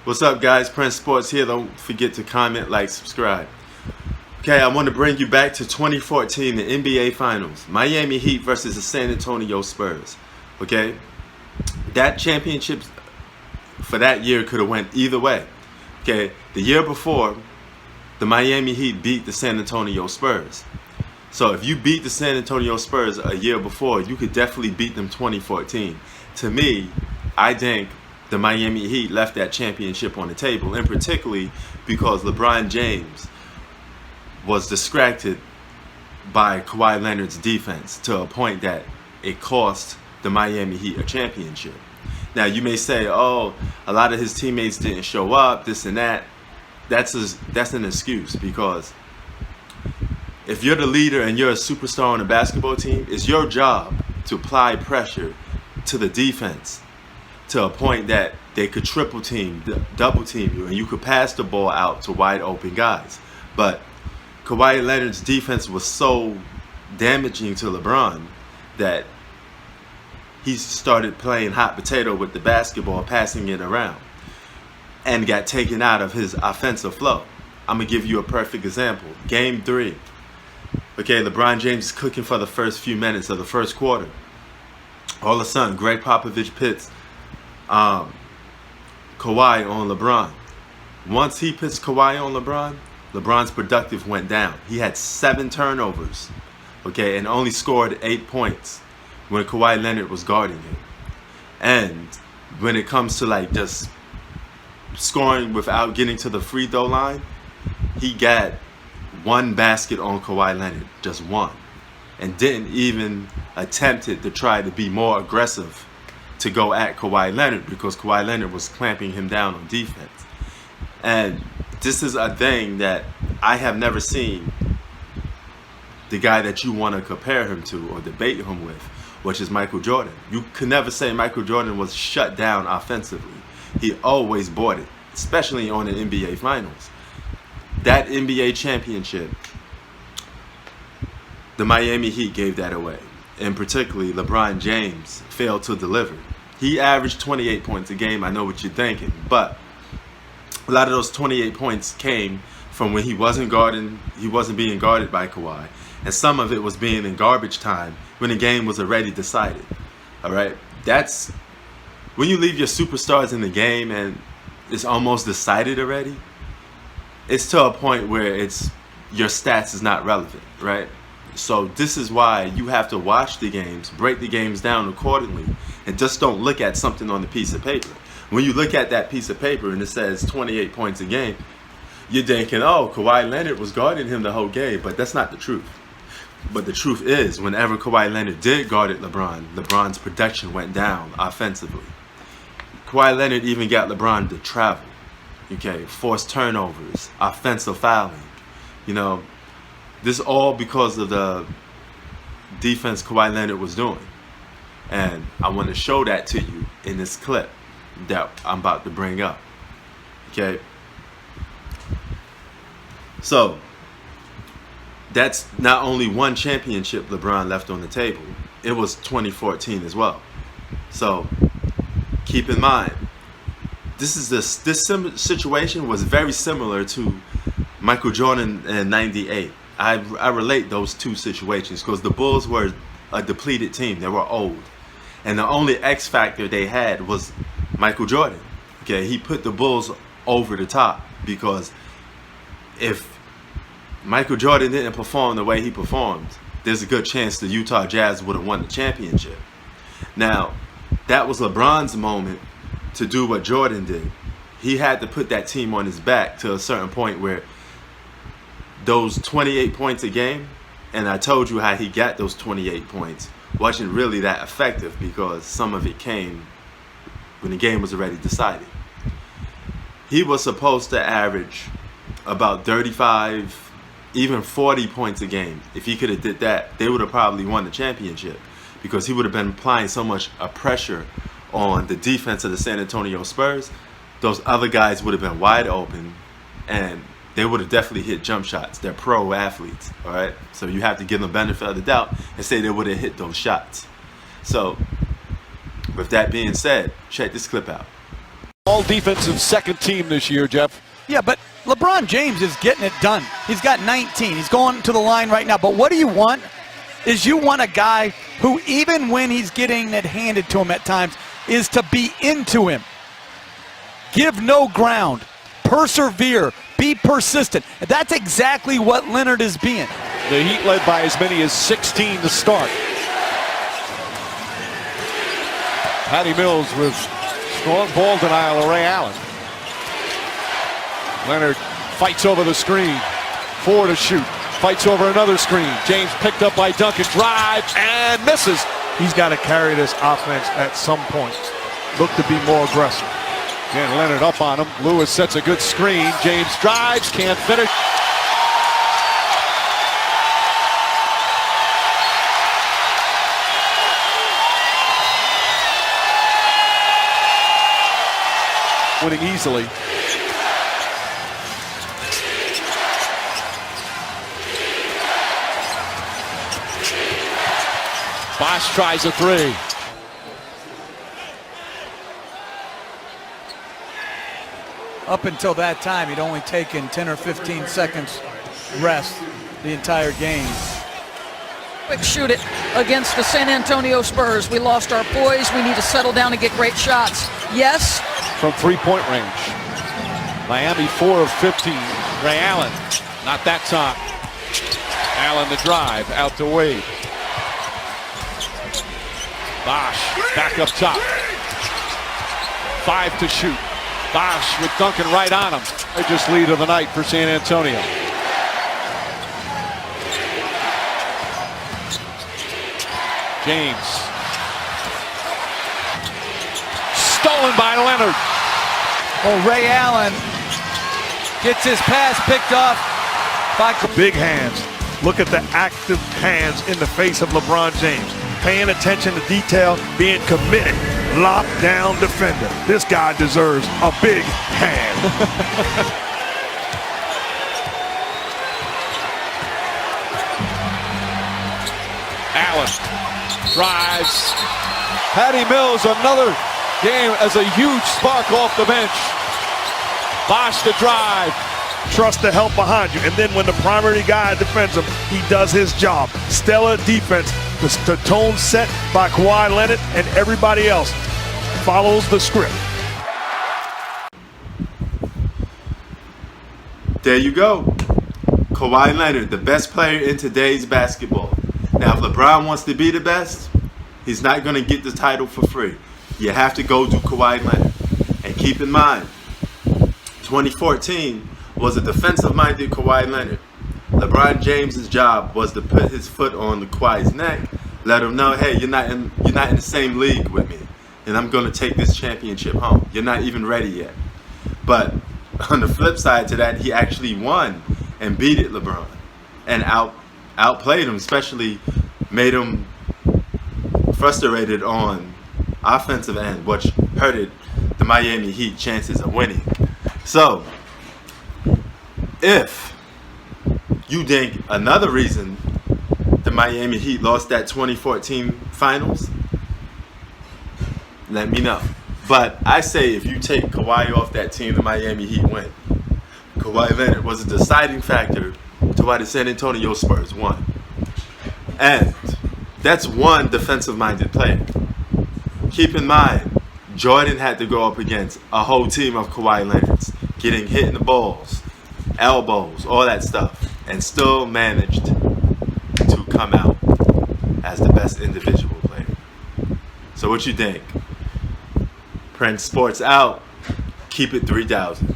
What's up, guys? Prince Sports here. Don't forget to comment, like, subscribe. Okay, I want to bring you back to 2014, the NBA Finals. Miami Heat versus the San Antonio Spurs. Okay, that championship for that year could have went either way. Okay, the year before, the Miami Heat beat the San Antonio Spurs. So if you beat the San Antonio Spurs a year before, you could definitely beat them 2014. To me, I think the Miami Heat left that championship on the table, and particularly because LeBron James was distracted by Kawhi Leonard's defense to a point that it cost the Miami Heat a championship. Now you may say, oh, a lot of his teammates didn't show up, this and that. That's an excuse, because if you're the leader and you're a superstar on a basketball team, it's your job to apply pressure to the defense to a point that they could triple team, double team you, and you could pass the ball out to wide open guys. But Kawhi Leonard's defense was so damaging to LeBron that he started playing hot potato with the basketball, passing it around, and got taken out of his offensive flow. I'm going to give you a perfect example. Game 3. Okay, LeBron James is cooking for the first few minutes of the first quarter. All of a sudden, Greg Popovich pits Kawhi on LeBron. Once he pits Kawhi on LeBron, LeBron's productive went down. He had 7 turnovers, okay, and only scored 8 points when Kawhi Leonard was guarding him. And when it comes to like just scoring without getting to the free throw line, he got 1 basket on Kawhi Leonard, just 1, and didn't even attempt it to try to be more aggressive to go at Kawhi Leonard, because Kawhi Leonard was clamping him down on defense. And this is a thing that I have never seen the guy that you want to compare him to or debate him with, which is Michael Jordan. You could never say Michael Jordan was shut down offensively. He always bought it, especially on the NBA Finals. That NBA championship, the Miami Heat gave that away. And particularly, LeBron James failed to deliver. He averaged 28 points a game. I know what you're thinking, but a lot of those 28 points came from when he wasn't being guarded by Kawhi, and some of it was being in garbage time when the game was already decided. All right, that's when you leave your superstars in the game and it's almost decided already. It's to a point where your stats is not relevant, right? So this is why you have to watch the games, break the games down accordingly, and just don't look at something on the piece of paper. When you look at that piece of paper and it says 28 points a game, you're thinking, oh, Kawhi Leonard was guarding him the whole game, but that's not the truth. But the truth is, whenever Kawhi Leonard did guard LeBron, LeBron's production went down offensively. Kawhi Leonard even got LeBron to travel, okay, forced turnovers, offensive fouling, you know. This all because of the defense Kawhi Leonard was doing. And I want to show that to you in this clip that I'm about to bring up. Okay? So, that's not only one championship LeBron left on the table. It was 2014 as well. So, keep in mind, this situation was very similar to Michael Jordan in '98. I relate those two situations because the Bulls were a depleted team. They were old. And the only X factor they had was Michael Jordan. Okay, he put the Bulls over the top, because if Michael Jordan didn't perform the way he performed, there's a good chance the Utah Jazz would have won the championship. Now, that was LeBron's moment to do what Jordan did. He had to put that team on his back to a certain point where those 28 points a game, and I told you how he got those 28 points, wasn't really that effective because some of it came when the game was already decided. He was supposed to average about 35, even 40 points a game. If he could have did that, they would have probably won the championship, because he would have been applying so much pressure on the defense of the San Antonio Spurs. Those other guys would have been wide open, and they would have definitely hit jump shots. They're pro athletes, all right? So you have to give them benefit of the doubt and say they would have hit those shots. So with that being said, check this clip out. All defensive second team this year, Jeff. Yeah, but LeBron James is getting it done. He's got 19. He's going to the line right now. But what do you want is you want a guy who, even when he's getting it handed to him at times, is to be into him. Give no ground. Persevere. Be persistent. That's exactly what Leonard is being. The Heat led by as many as 16 to start. Patty Mills with strong ball denial of Ray Allen. Leonard fights over the screen. 4 to shoot. Fights over another screen. James picked up by Duncan. Drives and misses. He's got to carry this offense at some point. Look to be more aggressive. Again, Leonard up on him. Lewis sets a good screen. James drives. Can't finish. Winning easily. Bosch tries a 3. Up until that time, he'd only taken 10 or 15 seconds rest the entire game. Quick shoot it against the San Antonio Spurs. We lost our poise. We need to settle down and get great shots. Yes. From 3-point range. Miami 4 of 15. Ray Allen, not that time. Allen the drive, out to Wade. Bosch back up top. 5 to shoot. Bosch with Duncan right on him. Largest lead of the night for San Antonio. James. Stolen by Leonard. Oh, Ray Allen gets his pass picked off by Big hands. Look at the active hands in the face of LeBron James. Paying attention to detail, being committed. Lockdown defender. This guy deserves a big hand. Allen drives. Patty Mills, another game as a huge spark off the bench. Bosch the drive. Trust the help behind you. And then when the primary guy defends him, he does his job. Stellar defense. The tone set by Kawhi Leonard and everybody else follows the script. There you go. Kawhi Leonard, the best player in today's basketball. Now, if LeBron wants to be the best, he's not going to get the title for free. You have to go do Kawhi Leonard. And keep in mind, 2014 was a defensive-minded Kawhi Leonard. LeBron James' job was to put his foot on the Kawhi's neck, let him know, hey, you're not in the same league with me, and I'm going to take this championship home. You're not even ready yet. But on the flip side to that, he actually won and beat LeBron and outplayed him, especially made him frustrated on offensive end, which hurted the Miami Heat chances of winning. So, if you think another reason the Miami Heat lost that 2014 finals, let me know. But I say if you take Kawhi off that team, the Miami Heat win. Kawhi Leonard was a deciding factor to why the San Antonio Spurs won. And that's one defensive-minded player. Keep in mind, Jordan had to go up against a whole team of Kawhi Leonards, getting hit in the balls, elbows, all that stuff, and still managed to come out as the best individual player. So what you think? Prince Sports out. Keep it 3000.